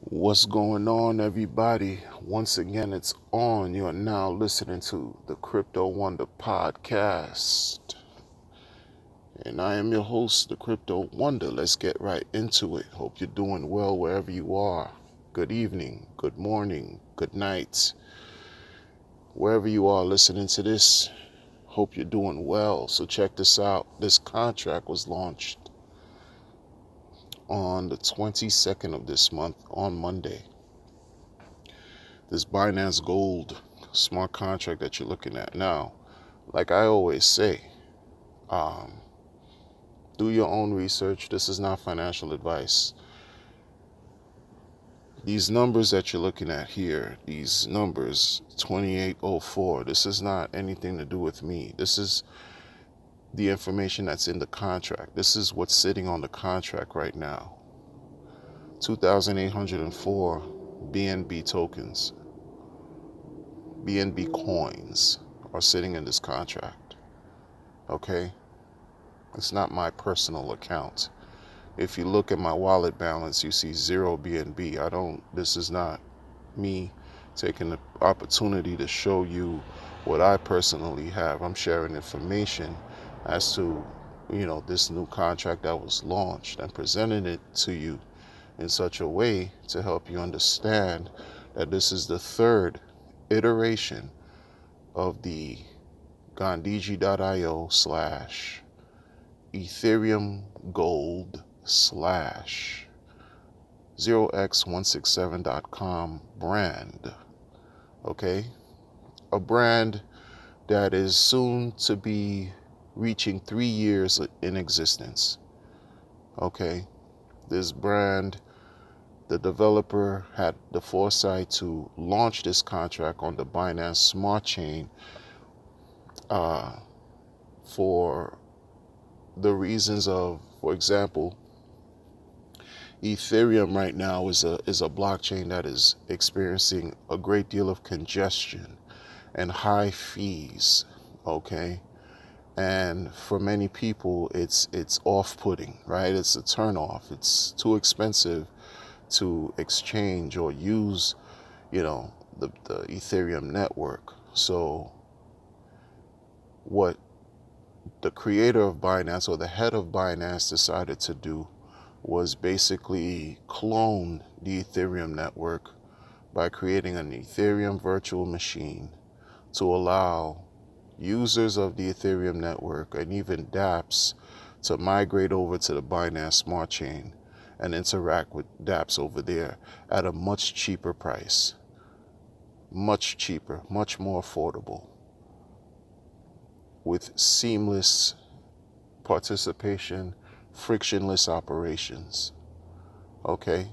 What's going on, everybody? Once again, it's on. You are now listening to the Crypto Wonder podcast. And I am your host, the Crypto Wonder. Let's get right into it. Hope you're doing well wherever you are. Good evening, good morning, good night. Wherever you are listening to this, hope you're doing well. So check this out. This contract was launched on the 22nd of this month on Monday. This Binancegold smart contract that you're looking at now, like I always say, do your own research. This is not financial advice. These numbers that you're looking at here, these numbers 2804, this is not anything to do with me. This is the information that's in the contract. This is what's sitting on the contract right now. 2,804 BNB tokens, BNB coins are sitting in this contract. Okay? It's not my personal account. If you look at my wallet balance, you see 0 BNB. This is not me taking the opportunity to show you what I personally have. I'm sharing information as to, this new contract that was launched and presenting it to you in such a way to help you understand that this is the third iteration of the Gandiji.io / Ethereum Gold / 0x167.com brand. Okay? A brand that is soon to be reaching 3 years in existence. Okay? This brand, the developer had the foresight to launch this contract on the Binance Smart Chain for the reasons of, for example, Ethereum right now is a blockchain that is experiencing a great deal of congestion and high fees, okay? And for many people, it's off-putting, right? It's a turn-off. It's too expensive to exchange or use, the Ethereum network. So what the creator of Binance, or the head of Binance, decided to do was basically clone the Ethereum network by creating an Ethereum virtual machine to allow users of the Ethereum network and even dApps to migrate over to the Binance Smart Chain and interact with dApps over there at a much cheaper price. Much cheaper, much more affordable, with seamless participation, frictionless operations. Okay?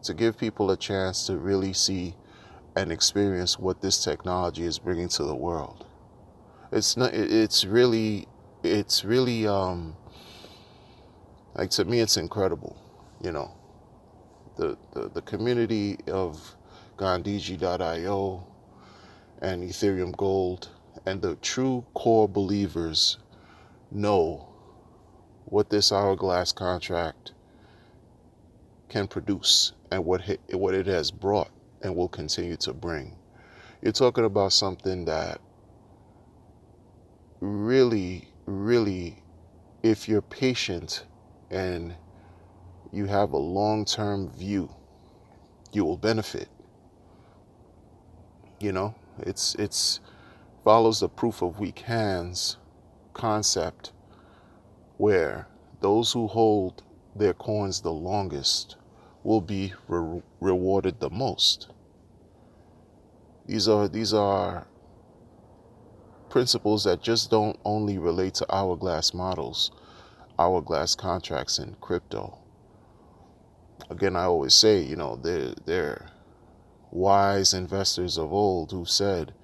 To give people a chance to really see and experience what this technology is bringing to the world. It's really like, to me, it's incredible. The community of Gandiji.io and Ethereum Gold and the true core believers know what this hourglass contract can produce and what it has brought and will continue to bring. You're talking about something that really, if you're patient and you have a long-term view, you will benefit. It's follows the proof of weak hands concept, where those who hold their coins the longest will be rewarded the most. These are principles that just don't only relate to hourglass models, hourglass contracts in crypto. Again, I always say, they're wise investors of old who said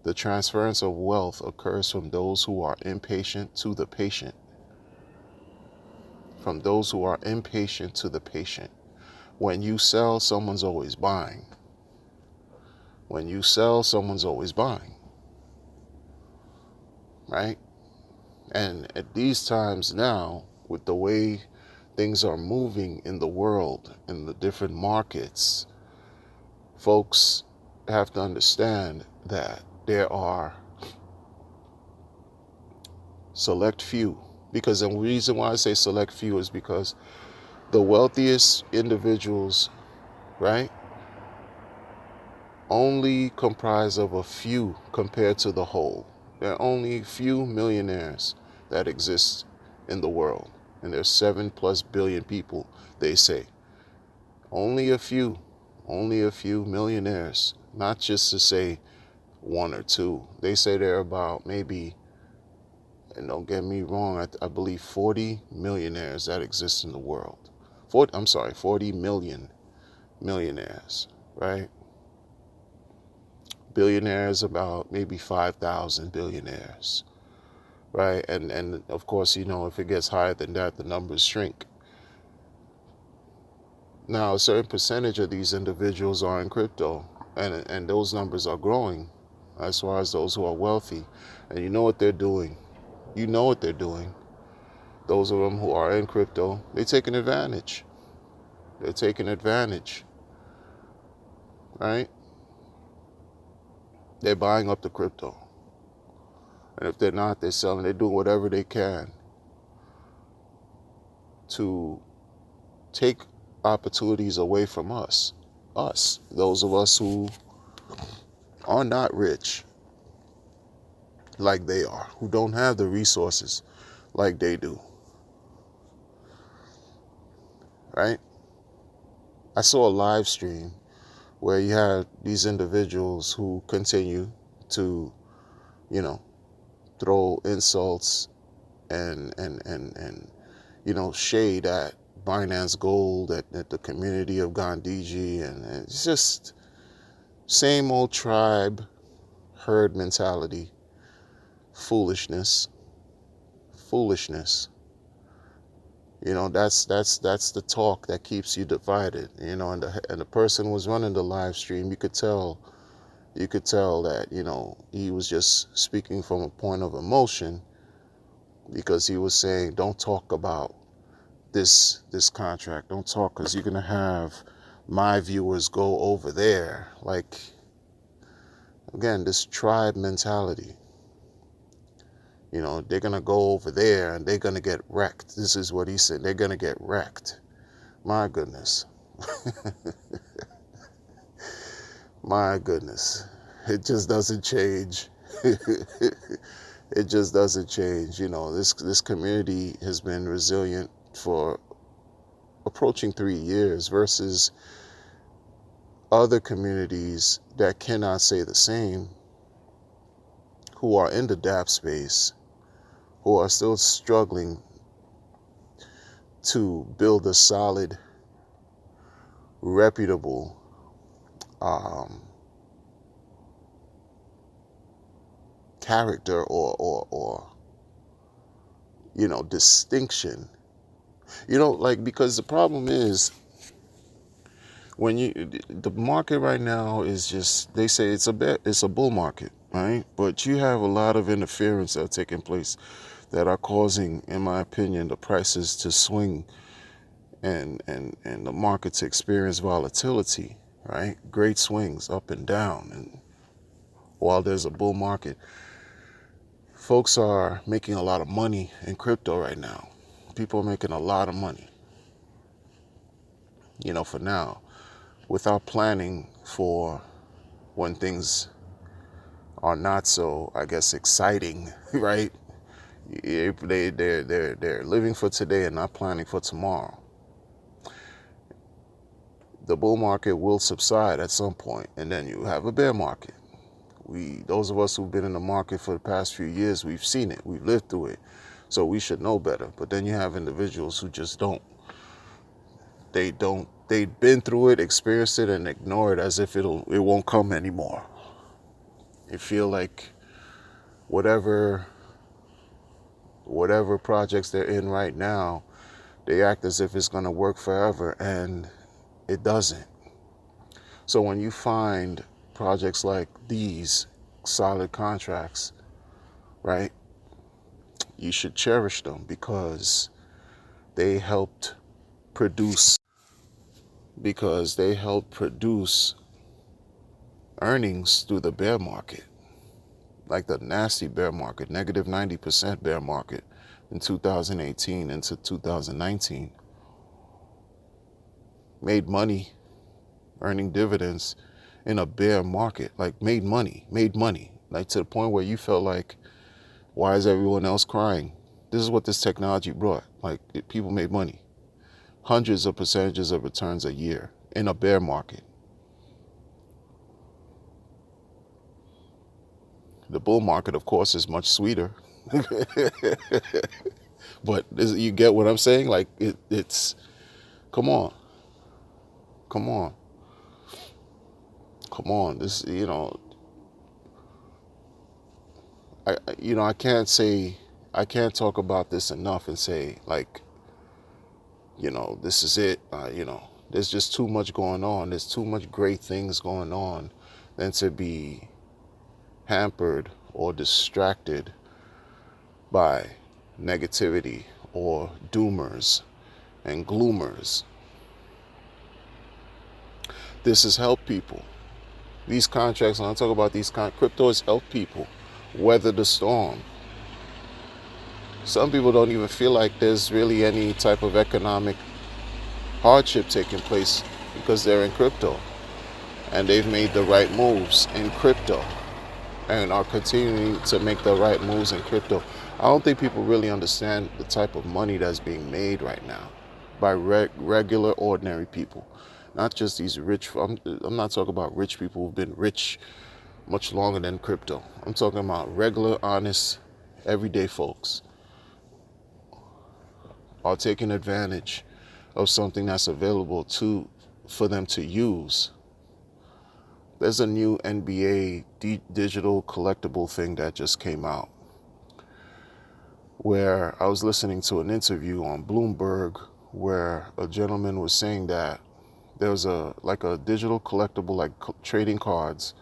the transference of wealth occurs from those who are impatient to the patient. From those who are impatient to the patient. When you sell, someone's always buying. When you sell, someone's always buying. Right? And at these times now, with the way things are moving in the world, in the different markets, folks have to understand that there are select few. Because the reason why I say select few is because the wealthiest individuals, right, only comprise of a few compared to the whole. There are only few millionaires that exist in the world. And there's 7+ billion people, they say. Only a few millionaires. Not just to say one or two. They say there are about maybe, and don't get me wrong, I believe 40 millionaires that exist in the world. 40 million millionaires, right? Billionaires, about maybe 5,000 billionaires, right? And of course, if it gets higher than that, the numbers shrink. Now, a certain percentage of these individuals are in crypto, and those numbers are growing as far as those who are wealthy. And you know what they're doing. Those of them who are in crypto, they're taking advantage. Right? They're buying up the crypto. And if they're not, they're selling. They're doing whatever they can to take opportunities away from us. Those of us who are not rich like they are, who don't have the resources like they do. Right? I saw a live stream where you had these individuals who continue to, throw insults and shade at Binancegold, at the community of Gandhiji, and it's just same old tribe herd mentality, foolishness. That's the talk that keeps you divided. And the person was running the live stream. You could tell that he was just speaking from a point of emotion, because he was saying, don't talk about this contract, don't talk, because you're gonna have my viewers go over there. Like, again, this tribe mentality. They're gonna go over there and they're gonna get wrecked. This is what he said. They're gonna get wrecked. My goodness. My goodness. It just doesn't change. It just doesn't change. This community has been resilient for approaching 3 years versus other communities that cannot say the same, who are in the DApp space, who are still struggling to build a solid, reputable character or distinction. Because the problem is, when the market right now is just, they say it's a bull market, right? But you have a lot of interference that are taking place that are causing, in my opinion, the prices to swing and the market to experience volatility, right? Great swings up and down. And while there's a bull market, folks are making a lot of money in crypto right now. People are making a lot of money, for now, without planning for when things are not so, I guess, exciting, right? They're living for today and not planning for tomorrow. The bull market will subside at some point, and then you have a bear market. Those of us who've been in the market for the past few years, we've seen it, we've lived through it, so we should know better. But then you have individuals who just don't. They've been through it, experienced it, and ignore it as if it won't come anymore. They feel like whatever projects they're in right now, they act as if it's going to work forever, and it doesn't. So when you find projects like these, solid contracts, right, you should cherish them, because they helped produce because they help produce earnings through the bear market, like the nasty bear market, negative 90% bear market in 2018 into 2019. Made money earning dividends in a bear market, like made money, like to the point where you felt like, why is everyone else crying? This is what this technology brought. Like, people made money. Hundreds of percentages of returns a year in a bear market. The bull market, of course, is much sweeter. But you get what I'm saying? Like, it's, come on. Come on. Come on. This, I can't talk about this enough and say, like, this is it. There's just too much going on. There's too much great things going on than to be hampered or distracted by negativity or doomers and gloomers. This has helped people. These contracts, when I talk about these crypto has helped people weather the storm. Some people don't even feel like there's really any type of economic hardship taking place because they're in crypto and they've made the right moves in crypto and are continuing to make the right moves in crypto. I don't think people really understand the type of money that's being made right now by regular, ordinary people. Not just these rich. I'm not talking about rich people who've been rich much longer than crypto. I'm talking about regular, honest, everyday folks are taking advantage of something that's available for them to use. There's a new NBA digital collectible thing that just came out, where I was listening to an interview on Bloomberg where a gentleman was saying that there's a digital collectible, like trading cards,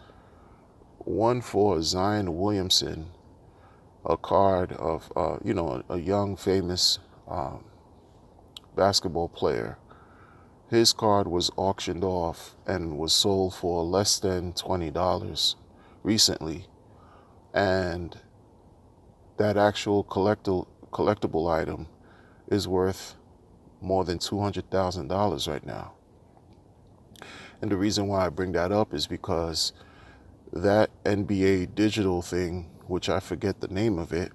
one for Zion Williamson, a card of a young famous basketball player. His card was auctioned off and was sold for less than $20 recently, and that actual collectible item is worth more than $200,000 right now. And the reason why I bring that up is because that NBA digital thing, which I forget the name of it,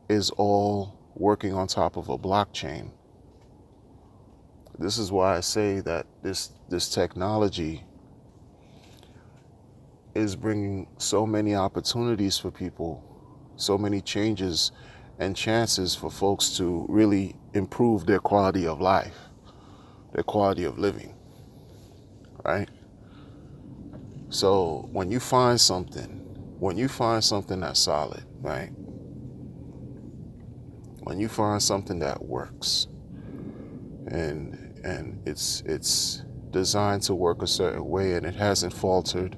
is all working on top of a blockchain. This is why I say that this technology is bringing so many opportunities for people, so many changes and chances for folks to really improve their quality of life, their quality of living, right? So when you find something that's solid, right? When you find something that works, and it's designed to work a certain way, and it hasn't faltered,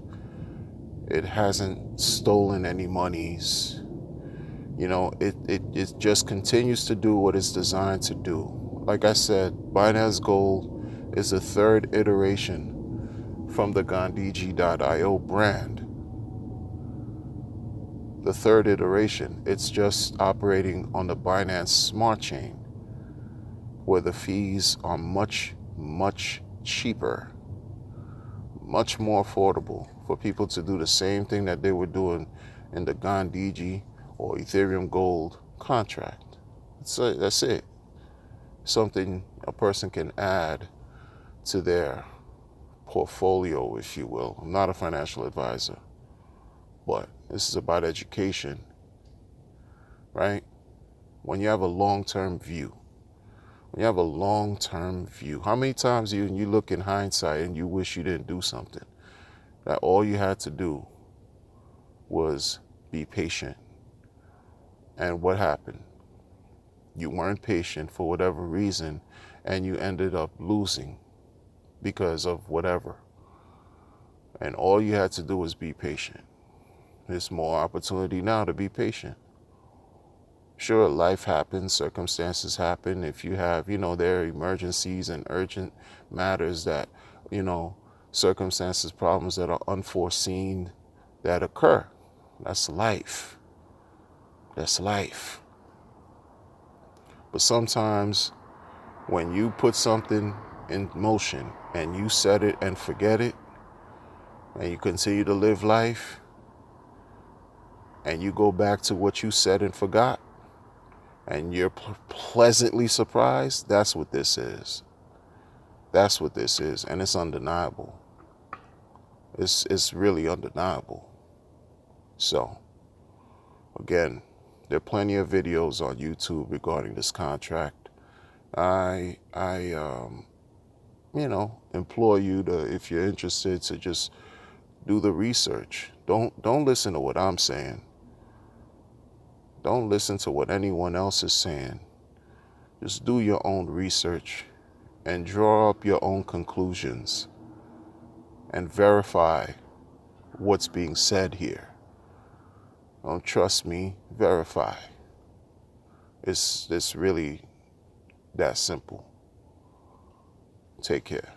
it hasn't stolen any monies, it just continues to do what it's designed to do. Like I said, Binancegold is the third iteration from the Gandhiji.io brand. The third iteration. It's just operating on the Binance Smart Chain, where the fees are much, much cheaper, much more affordable for people to do the same thing that they were doing in the Gandhiji or Ethereum Gold contract. That's it. Something a person can add to their portfolio, if you will. I'm not a financial advisor, but this is about education, right? When you have a long-term view, how many times you look in hindsight and you wish you didn't do something, that all you had to do was be patient? And what happened? You weren't patient for whatever reason, and you ended up losing because of whatever. And all you had to do was be patient. There's more opportunity now to be patient. Sure, life happens, circumstances happen. If you have, there are emergencies and urgent matters that, you know, circumstances, problems that are unforeseen that occur. That's life. That's life. But sometimes when you put something in motion and you set it and forget it, and you continue to live life, and you go back to what you said and forgot, and you're pleasantly surprised, that's what this is. That's what this is, and it's undeniable. It's really undeniable. So, again, there are plenty of videos on YouTube regarding this contract. I implore you to, if you're interested, to just do the research. Don't listen to what I'm saying. Don't listen to what anyone else is saying. Just do your own research and draw up your own conclusions and verify what's being said here. Don't trust me, verify. It's really that simple. Take care.